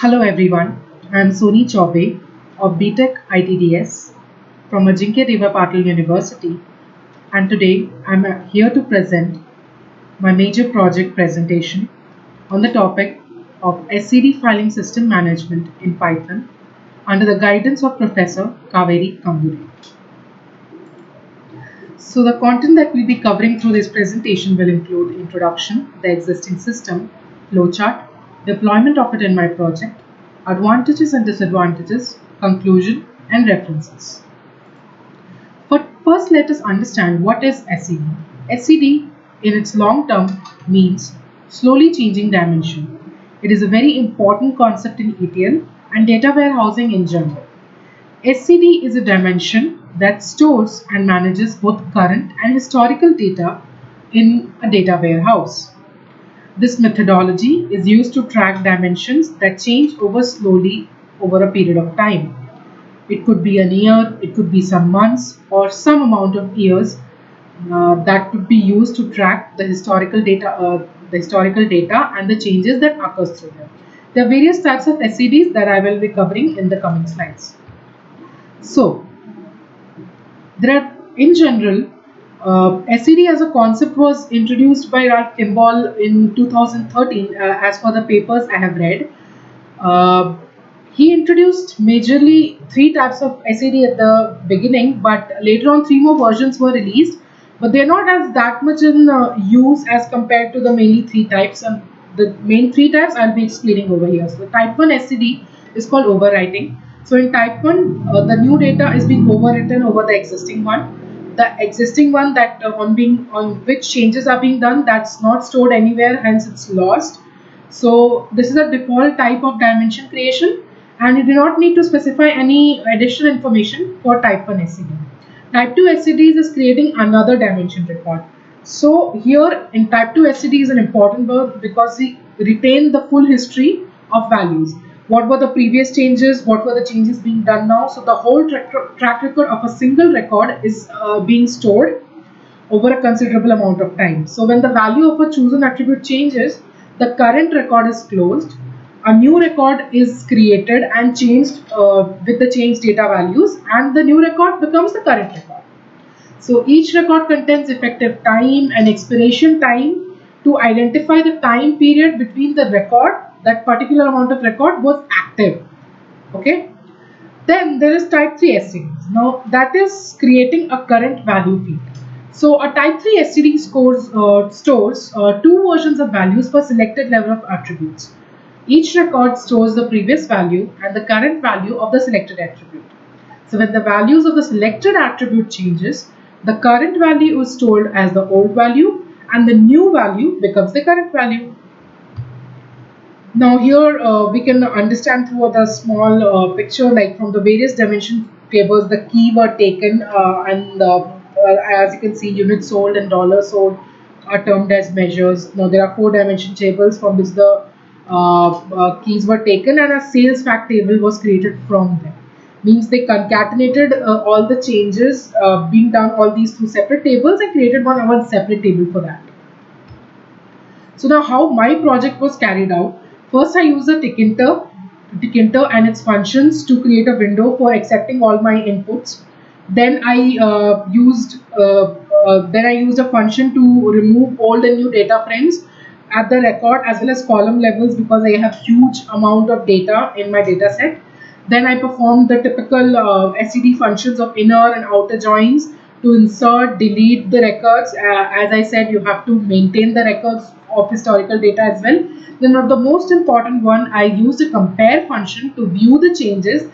Hello everyone, I am Soni Chaube of BTech ITDS from Ajinkya Deva Patil University, and today I am here to present my major project presentation on the topic of SCD filing system management in Python under the guidance of Professor Kaveri Kambure. So the content that we'll be covering through this presentation will include introduction, the existing system, flowchart, deployment of it in my project, advantages and disadvantages, conclusion, and references. But first let us understand what is SCD. SCD in its long term means slowly changing dimension. It is a very important concept in ETL and data warehousing in general. SCD is a dimension that stores and manages both current and historical data in a data warehouse. This methodology is used to track dimensions that change slowly over a period of time. It could be an year, it could be some months, or some amount of years that could be used to track the historical data and the changes that occurs through them. There are various types of SCDs that I will be covering in the coming slides. So, there are, in general, SCD as a concept was introduced by Ralph Kimball in 2013, as per the papers I have read. Uh, he introduced majorly three types of SCD at the beginning, but later on three more versions were released. But they're not as that much in use as compared to the mainly three types. And the main three types I'll be explaining over here. So type 1 SCD is called overwriting. So in type 1, the new data is being overwritten over the existing one. The existing one that on which changes are being done, that's not stored anywhere, hence it's lost. So this is a default type of dimension creation, and you do not need to specify any additional information for type 1 SCD. Type 2 SCDs is creating another dimension record. So here in type 2 SCD is an important word because we retain the full history of values. What were the previous changes? What were the changes being done now? So the whole track record of a single record is being stored over a considerable amount of time. So when the value of a chosen attribute changes, the current record is closed, a new record is created and changed with the changed data values, and the new record becomes the current record. So each record contains effective time and expiration time to identify the time period between the record, that particular amount of record was active. Okay. Then there is type 3 SCDs. Now that is creating a current value field. So a type 3 SCD stores two versions of values for selected level of attributes. Each record stores the previous value and the current value of the selected attribute. So when the values of the selected attribute changes, the current value is stored as the old value and the new value becomes the current value. Now here we can understand through the small picture, like from the various dimension tables the key were taken, and as you can see, units sold and dollars sold are termed as measures. Now there are four dimension tables from which the keys were taken, and a sales fact table was created from them. Means they concatenated all the changes being done, all these two separate tables, and created one separate table for that. So now how my project was carried out. First I used a Tkinter and its functions to create a window for accepting all my inputs. Then I used a function to remove old and new data frames at the record as well as column levels because I have huge amount of data in my data set. Then I performed the typical SCD functions of inner and outer joins to insert, delete the records. As I said, you have to maintain the records of historical data as well. Then the most important one, I used a compare function to view the changes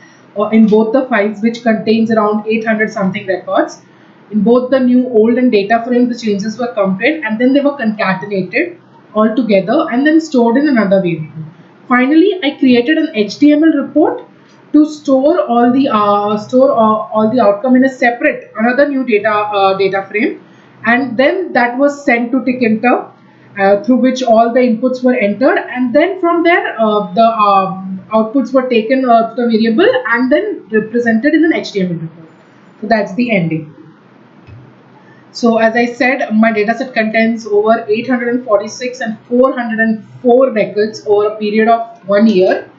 in both the files, which contains around 800 something records. In both the new, old and data frames, the changes were compared and then they were concatenated all together and then stored in another variable. Finally, I created an HTML report to store all the outcome in a separate another new data frame, and then that was sent to Tkinter, through which all the inputs were entered, and then from there the outputs were taken to the variable and then represented in an HTML report. So that's the ending. So as I said, my dataset contains over 846 and 404 records over a period of 1 year.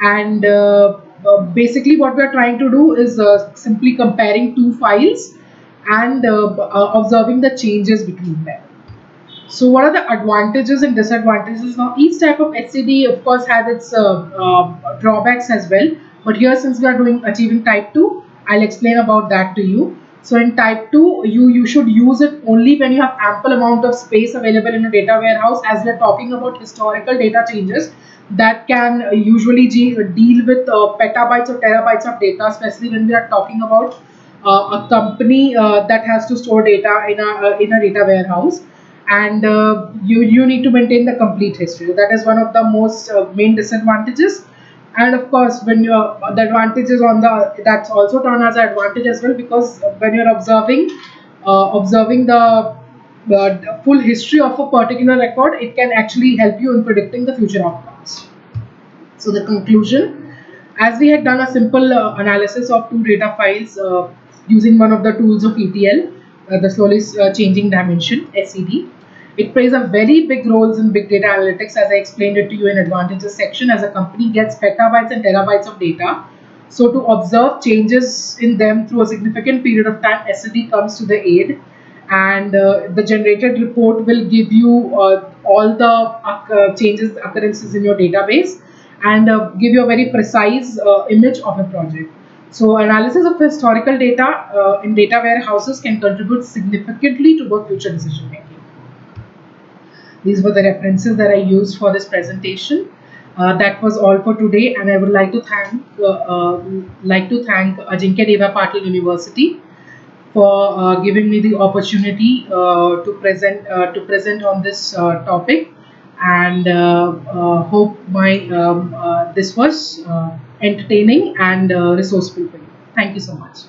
And basically what we are trying to do is simply comparing two files and observing the changes between them. So what are the advantages and disadvantages? Now each type of SCD of course has its drawbacks as well, but here since we are doing achieving type 2, I'll explain about that to you. So in type 2 you should use it only when you have ample amount of space available in a data warehouse, as we are talking about historical data changes that can usually deal with petabytes or terabytes of data, especially when we are talking about a company that has to store data in a data warehouse, and you need to maintain the complete history. So that is one of the most main disadvantages. And of course when you the advantages on the, that's also turned as an advantage as well, because when you're observing the full history of a particular record, it can actually help you in predicting the future outcomes. So the conclusion, as we had done a simple analysis of two data files using one of the tools of ETL, the slowly changing dimension (SCD), it plays a very big role in big data analytics, as I explained it to you in advantages section. As a company gets petabytes and terabytes of data, so to observe changes in them through a significant period of time, SCD comes to the aid, and the generated report will give you all the changes, occurrences in your database, and give you a very precise image of a project. So analysis of historical data in data warehouses can contribute significantly toward future decision making. These were the references that I used for this presentation. That was all for today, and I would like to thank Ajinkya Deva Patil University for giving me the opportunity to present on this topic, and hope my this was entertaining and resourceful for you. Thank you so much.